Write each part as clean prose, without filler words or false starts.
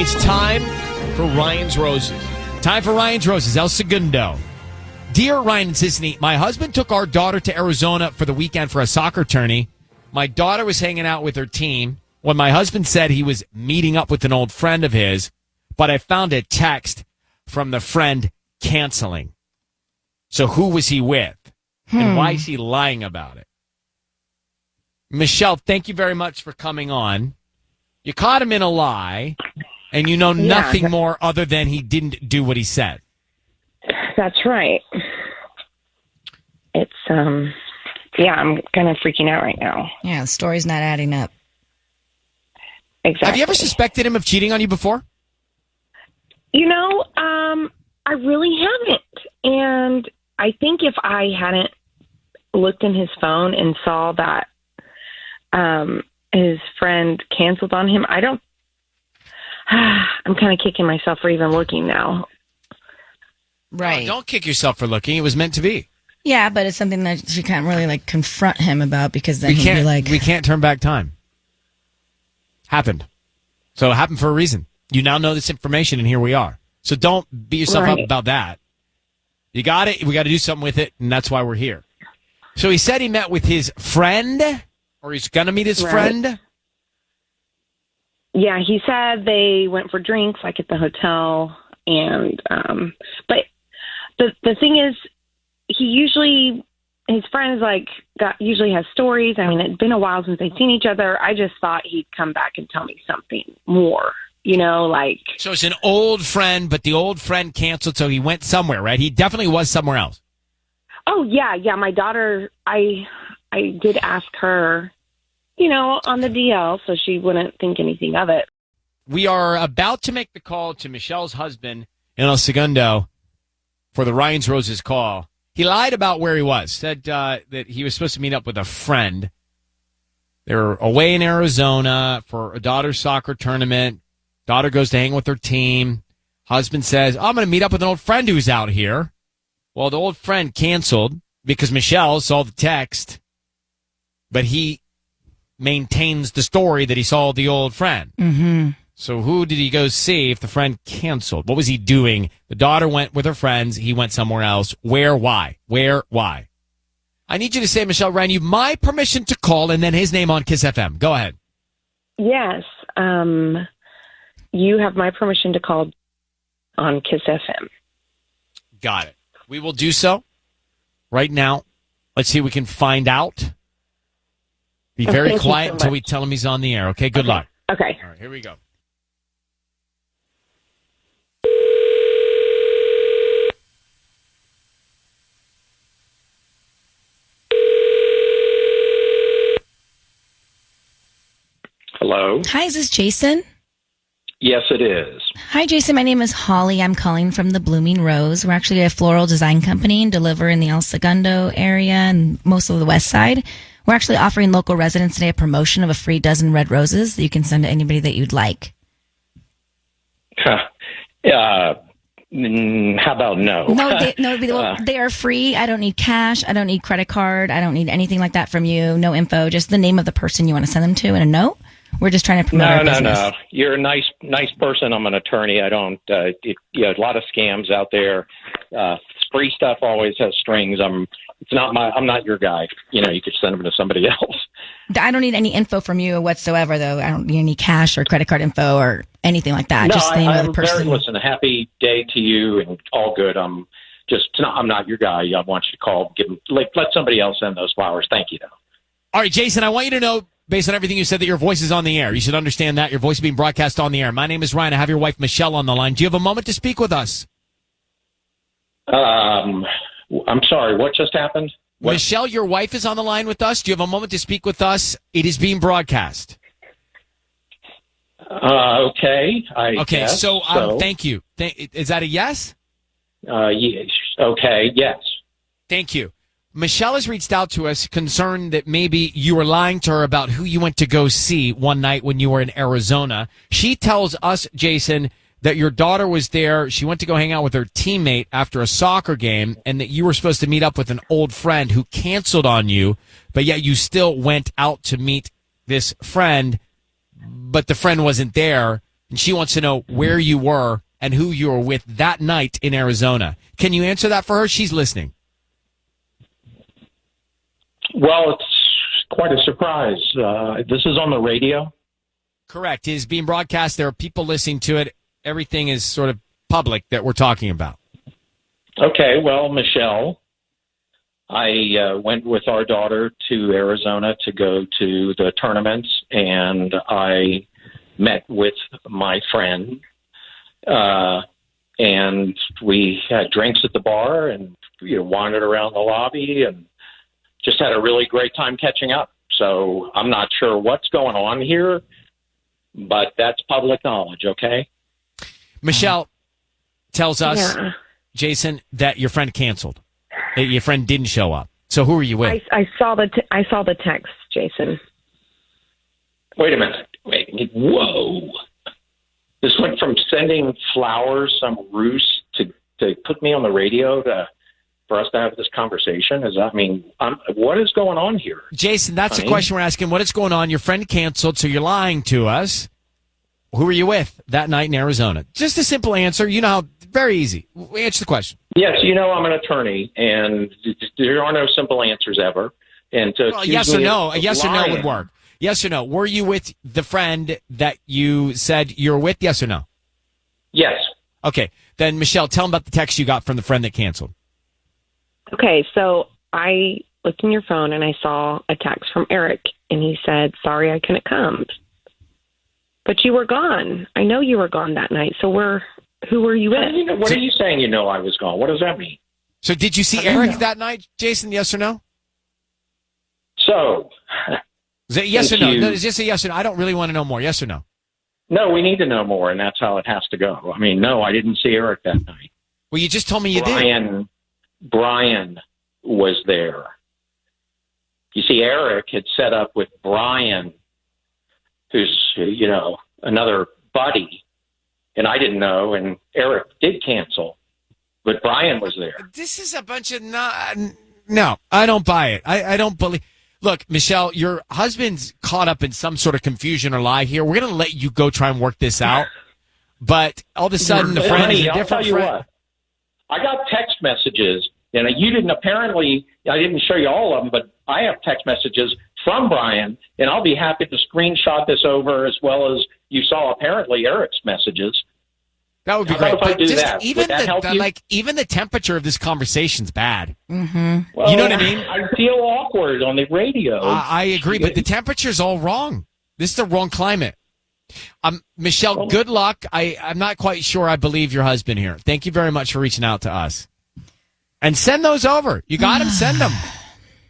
It's time for Ryan's Roses. Time for Ryan's Roses. El Segundo. Dear Ryan and Sisney, my husband took our daughter to Arizona for the weekend for a soccer tourney. My daughter was hanging out with her team when my husband said he was meeting up with an old friend of his, but I found a text from the friend canceling. So who was he with? And why is he lying about it? Michelle, thank you very much for coming on. You caught him in a lie, and you know nothing more other than he didn't do what he said. That's right. It's, I'm kind of freaking out right now. Yeah, the story's not adding up. Exactly. Have you ever suspected him of cheating on you before? I really haven't. And I think if I hadn't looked in his phone and saw that his friend canceled on him, I'm kind of kicking myself for even looking now. Right. Don't kick yourself for looking. It was meant to be. Yeah, but it's something that you can't really confront him about because then he'd be like... We can't turn back time. Happened. So it happened for a reason. You now know this information, and here we are. So don't beat yourself up about that. You got it. We got to do something with it, and that's why we're here. So he said he met with his friend, or he's going to meet his friend. Yeah, he said they went for drinks, at the hotel, and but the thing is, his friends usually has stories. I mean, it's been a while since they've seen each other. I just thought he'd come back and tell me something more. So it's an old friend, but the old friend canceled, so he went somewhere, right? He definitely was somewhere else. Oh, yeah. My daughter, I did ask her, on the DL, so she wouldn't think anything of it. We are about to make the call to Michelle's husband in El Segundo for the Ryan's Roses call. He lied about where he was, said that he was supposed to meet up with a friend. They were away in Arizona for a daughter's soccer tournament. Daughter goes to hang with her team. Husband says, I'm going to meet up with an old friend who's out here. Well, the old friend canceled because Michelle saw the text, but he maintains the story that he saw the old friend. Mm-hmm. So who did he go see if the friend canceled? What was he doing? The daughter went with her friends. He went somewhere else. Where, why? Where, why? I need you to say, Michelle, Ryan, you have my permission to call and then his name on Kiss FM. Go ahead. Yes. You have my permission to call on Kiss FM. Got it. We will do so right now. Let's see if we can find out. Be very quiet until we tell him he's on the air. Okay, good luck. Okay. All right, here we go. Hello? Hi, is this Jason? Yes, it is. Hi, Jason. My name is Holly. I'm calling from the Blooming Rose. We're actually a floral design company and deliver in the El Segundo area and most of the west side. We're actually offering local residents today a promotion of a free dozen red roses that you can send to anybody that you'd like. How about no? No, they are free. I don't need cash. I don't need credit card. I don't need anything like that from you. No info, just the name of the person you want to send them to and a note. We're just trying to promote our business. No. You're a nice person. I'm an attorney. I don't. A lot of scams out there. Free stuff always has strings. I'm not your guy. You could send them to somebody else. I don't need any info from you whatsoever, though. I don't need any cash or credit card info or anything like that. No, just the name of the person. Listen, a happy day to you and all good. I'm not your guy. I want you to call. Let somebody else send those flowers. Thank you, though. All right, Jason, I want you to know, based on everything you said, that your voice is on the air. You should understand that. Your voice is being broadcast on the air. My name is Ryan. I have your wife, Michelle, on the line. Do you have a moment to speak with us? I'm sorry. What just happened? What? Michelle, your wife is on the line with us. Do you have a moment to speak with us? It is being broadcast. Okay. Okay, so thank you. Is that a yes? Yes. Okay, yes. Thank you. Michelle has reached out to us concerned that maybe you were lying to her about who you went to go see one night when you were in Arizona. She tells us, Jason, that your daughter was there. She went to go hang out with her teammate after a soccer game, and that you were supposed to meet up with an old friend who canceled on you, but yet you still went out to meet this friend, but the friend wasn't there. and she wants to know where you were and who you were with that night in Arizona. Can you answer that for her? She's listening. Well, it's quite a surprise. This is on the radio? Correct. It is being broadcast. There are people listening to it. Everything is sort of public that we're talking about. Okay, well, Michelle, I went with our daughter to Arizona to go to the tournaments, and I met with my friend, and we had drinks at the bar and wandered around the lobby and just had a really great time catching up. So I'm not sure what's going on here, but that's public knowledge, okay? Michelle tells us, Jason, that your friend canceled. Your friend didn't show up. So who are you with? I saw the text, Jason. Wait a minute. Whoa. This went from sending flowers, some ruse, to put me on the radio for us to have this conversation. What is going on here? Jason, that's the question we're asking. What is going on? Your friend canceled, so you're lying to us. Who were you with that night in Arizona? Just a simple answer. You know how, very easy. Answer the question. Yes, I'm an attorney, and there are no simple answers ever. And yes or no. A yes or no would work. Yes or no. Were you with the friend that you said you were with? Yes or no? Yes. Okay. Then, Michelle, tell them about the text you got from the friend that canceled. Okay, so I looked in your phone and I saw a text from Eric, and he said, "Sorry, I couldn't come." But you were gone. I know you were gone that night. So who were you with? What are you saying? I was gone. What does that mean? So did you see Eric that night, Jason? Yes or no? So is it yes or no? No, is this a yes or no? I don't really want to know more. Yes or no? No, we need to know more, and that's how it has to go. No, I didn't see Eric that night. Well, you just told me you did. Brian was there. You see, Eric had set up with Brian, who's, another buddy, and I didn't know, and Eric did cancel, but Brian was there. This is a bunch of no, I don't buy it. I don't believe. Look, Michelle, your husband's caught up in some sort of confusion or lie here. We're going to let you go try and work this out, but all of a sudden the friend is a different friend. What. I got text messages, and you didn't apparently, I didn't show you all of them, but I have text messages from Brian, and I'll be happy to screenshot this over as well as you saw apparently Eric's messages. That would be great. But I do just that? Even the temperature of this conversation's bad. Mm-hmm. Well, you know what I mean? I feel awkward on the radio. I agree, but the temperature's all wrong. This is the wrong climate. Michelle, good luck. I'm not quite sure I believe your husband here. Thank you very much for reaching out to us. And send those over. You got them? Send them.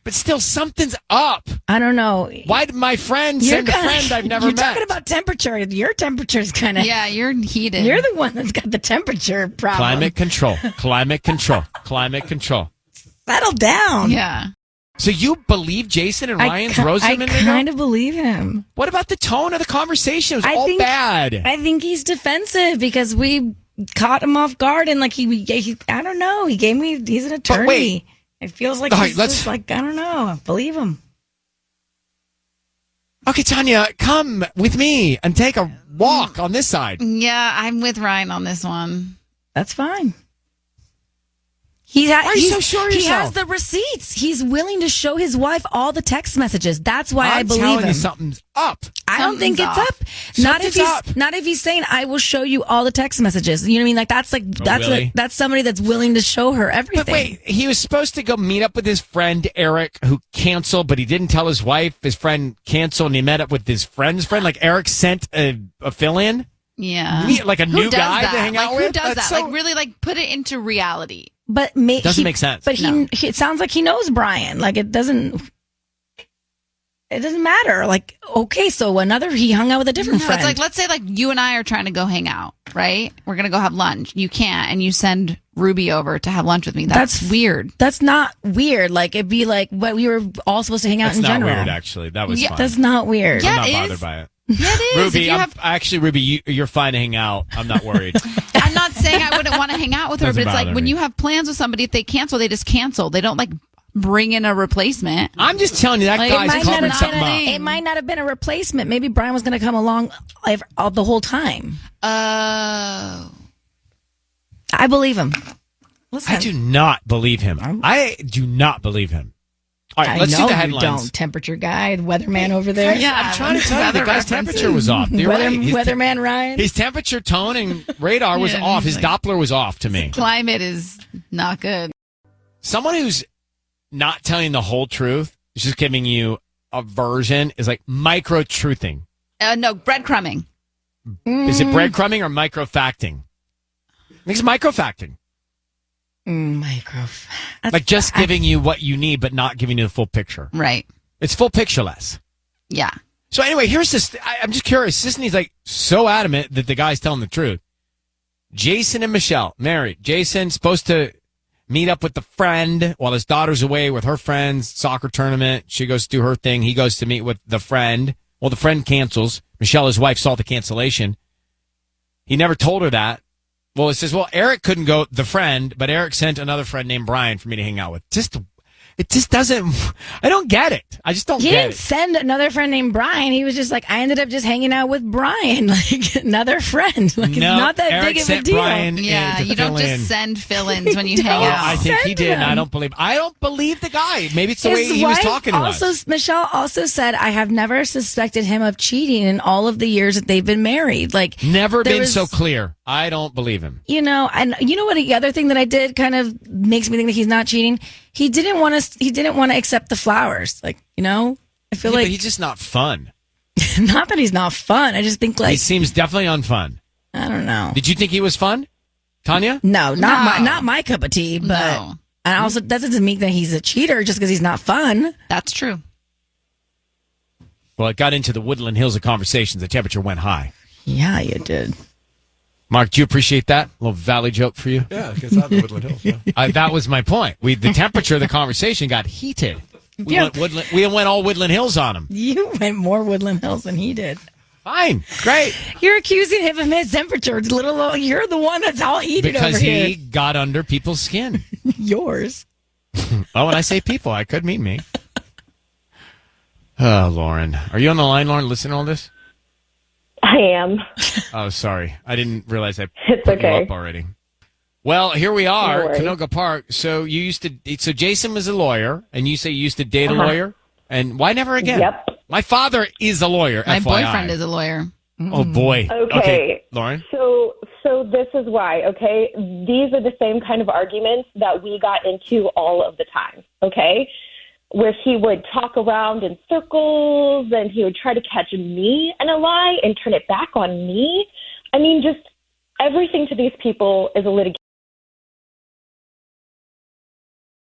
But still, something's up. I don't know. Why did my friend send a friend I've never met? You're talking about temperature. Your temperature's kind of... Yeah, you're heated. You're the one that's got the temperature problem. Climate control. Climate control. Climate control. Settle down. Yeah. So you believe Jason and Ryan's rose a minute ago? I kind of believe him. What about the tone of the conversation? It was all bad. I think he's defensive because we caught him off guard, and he I don't know. He's an attorney. But wait. It feels like just I don't know. I believe him. Okay, Tanya, come with me and take a walk on this side. Yeah, I'm with Ryan on this one. That's fine. Why are you so sure of He yourself? has the receipts. He's willing to show his wife all the text messages. That's why I believe telling him. You something's up. I don't think it's up. Not if he's saying I will show you all the text messages. You know what I mean? That's somebody that's willing to show her everything. But wait, he was supposed to go meet up with his friend Eric, who canceled, but he didn't tell his wife. His friend canceled, and he met up with his friend's friend. Like Eric sent a fill-in. Yeah, like a new guy to hang out with. Who does that? Really, put it into reality. But doesn't make sense. But it sounds like he knows Brian. Like it doesn't matter. Like, okay, so he hung out with a different friend. It's like, let's say you and I are trying to go hang out, right? We're going to go have lunch. You can't, and you send Ruby over to have lunch with me. That's weird. That's not weird. Like, it'd be like, what we were all supposed to hang out in general. That's not weird, actually. That was fine. That's not weird. Yeah, I'm not bothered by it. Yeah, it is. Ruby, you're fine to hang out. I'm not worried. I'm not saying I wouldn't want to hang out with her, but it's like when you have plans with somebody, if they cancel, they just cancel. They don't bring in a replacement. I'm just telling you that Like, guy's might covering not have something been up. it might not have been a replacement. Maybe Brian was going to come along the whole time. Oh. I believe him. Listen, I do not believe him. I do not believe him. All right, let's I do know the you headlines. don't. Temperature guy, the weatherman over there. Yeah, I'm trying to tell you, the guy's temperature was off. You're Weather, right. weatherman Ryan. His temperature, tone, and radar was Yeah, off. he's His like- Doppler was off to me. Climate is not good. Someone who's not telling the whole truth, is just giving you a version, is like micro-truthing. No, breadcrumbing. Is it breadcrumbing or micro-facting? I think it's micro-facting. Like just giving you what you need, but not giving you the full picture. Right. It's full pictureless. Yeah. So anyway, here's this. I'm just curious. Sisney's like so adamant that the guy's telling the truth. Jason and Michelle married. Jason's supposed to meet up with the friend while his daughter's away with her friends, soccer tournament. She goes to do her thing. He goes to meet with the friend. Well, the friend cancels. Michelle, his wife, saw the cancellation. He never told her that. Well, it says, well, Eric couldn't go, the friend, but Eric sent another friend named Brian for me to hang out with. It just doesn't, I don't get it. I just don't He get didn't it. send another friend named Brian. He was just like, I ended up just hanging out with Brian, like another friend. Like, it's not that Eric big of a sent deal. Brian Yeah, to you don't fill just in. send fill-ins when you hang No, out. I think he Send did, and I him. don't believe the guy. Maybe it's the way His he was wife talking to also, us. Michelle also said, I have never suspected him of cheating in all of the years that they've been married. Like, Never there been was- so clear. I don't believe him. you know, and you know what? The other thing that I did kind of makes me think that he's not cheating. He didn't want to. He didn't want to accept the flowers. Like, you know, I feel Yeah, like but he's just not fun. not that he's not fun. I just think He like seems definitely unfun. I don't know. Did you think he was fun, Tanya? No, not my cup of tea. But No. and also that doesn't mean that he's a cheater just because he's not fun. That's true. Well, it got into the Woodland Hills of conversations. The temperature went high. Yeah, you did. Mark, do you appreciate that? A little valley joke for you? Yeah, it gets out of the Woodland Hills. Yeah. That was my point. The temperature of the conversation got heated. We went all Woodland Hills on him. You went more Woodland Hills than he did. Fine, great. You're accusing him of his temperature. It's you're the one that's all heated Because over he here. got under people's skin. Yours. Oh, when I say people, I could mean me. Oh, Lauren. Are you on the line, Lauren, listening to all this? I am. Oh, sorry. I didn't realize I It's put you okay. up already. Well, here we are, No worries. Canoga Park. So so Jason was a lawyer, and you say you used to date a lawyer? And why never again? Yep. My father is a lawyer, My FYI. boyfriend is a lawyer. Oh, boy. Okay. Lauren? So this is why, okay? These are the same kind of arguments that we got into all of the time, okay? Where he would talk around in circles and he would try to catch me in a lie and turn it back on me. I mean, just everything to these people is a litigation.